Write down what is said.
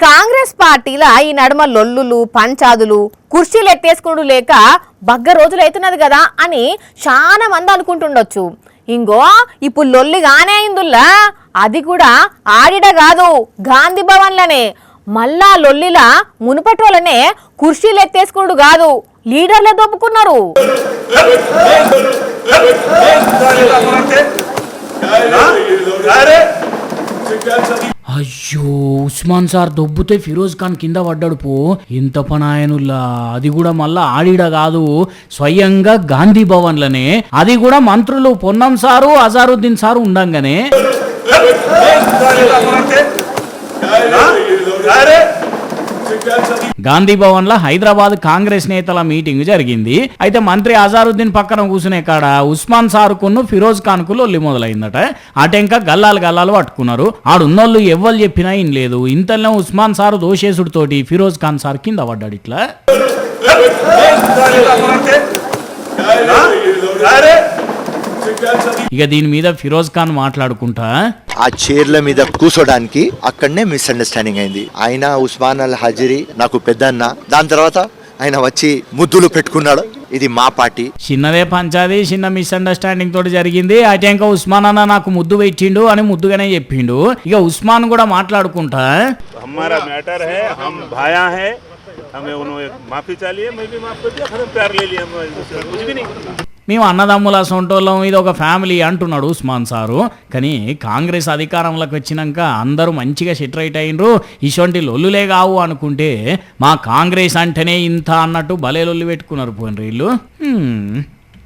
కాంగ్రెస్ పార్టీల ఈ నడుమ లొల్లులు పంచాదులు కుర్చీలు ఎత్తేసుకుడు లేక బగ్గ రోజులు అవుతున్నది కదా అని చాలా మంది అనుకుంటుండొచ్చు. ఇంకో ఇప్పుడు లొల్లిగానే అయిందుల్లా అది కూడా ఆడిడ కాదు గాంధీ భవన్లనే. మళ్ళా లొల్లిలా మునుపటోళ్ళనే కుర్చీలు ఎత్తేసుకుడు కాదు లీడర్లే దొప్పుకున్నారు. అయ్యో ఉస్మాన్ సార్ దొబ్బుతే ఫిరోజ్ ఖాన్ కింద పడ్డాడు పో. ఇంత పనాయనుల్లా అది కూడా మళ్ళా ఆడిడ కాదు స్వయంగా గాంధీ భవన్లనే. అది కూడా మంత్రులు పొన్నం సారు అజారుద్దీన్ సారు ఉండంగానే గాంధీ భవన్ లో హైదరాబాద్ కాంగ్రెస్ నేతల మీటింగ్ జరిగింది. అయితే మంత్రి అజారుద్దీన్ పక్కన కూర్చునే కాడ ఉస్మాన్ సార్కును ఫిరోజ్ ఖాన్ కు లొల్లి మొదలైందట. అటెంక గల్లాలు పట్టుకున్నారు. ఆడున్నోళ్ళు ఎవ్వరు చెప్పినా ఏం లేదు. ఇంతలో ఉస్మాన్ సారు దోషేసుడితోటి ఫిరోజ్ ఖాన్ సార్ కింద పడ్డాడు. ఇట్లా ఇక దీని మీద ఫిరోజ్ ఖాన్ మాట్లాడుకుంటా ఆ చైర్ల మీద కూర్చోడానికి అక్కడనే మిస్అండర్స్టాండింగ్ అయింది. ఆయన ఉస్మాన్ అల్ హజరీ నాకు పెద్దన్న, దాని తర్వాత ఆయన వచ్చి ముద్దులు పెట్టుకున్నాడు. ఇది మా పార్టీ. చిన్నదే పంచాది చిన్న మిస్అండర్స్టాండింగ్ తోటి జరిగింది. అయితే ఉస్మాన్ అన్న నాకు ముద్దు పెట్టిండు అని ముద్దుగానే చెప్పిండు. ఇక ఉస్మాన్ కూడా మాట్లాడుకుంటా हमारा मैटर है, हम भाया है, हमें उन्होंने माफी चाहिए, मैं भी माफ कर दिया, खत्म प्यार ले लिया, कुछ भी नहीं. మేము అన్నదమ్ముల సొంటోళ్ళం, ఇది ఒక ఫ్యామిలీ అంటున్నాడు ఉస్మాన్ సారు. కానీ కాంగ్రెస్ అధికారంలోకి వచ్చినాక అందరూ మంచిగా సెట్ రైట్ అయినరు. ఇటువంటి లొల్లులే కావు అనుకుంటే మా కాంగ్రెస్ అంటేనే ఇంత అన్నట్టు భలే లొల్లు పెట్టుకున్నారు పోయిన వీళ్ళు.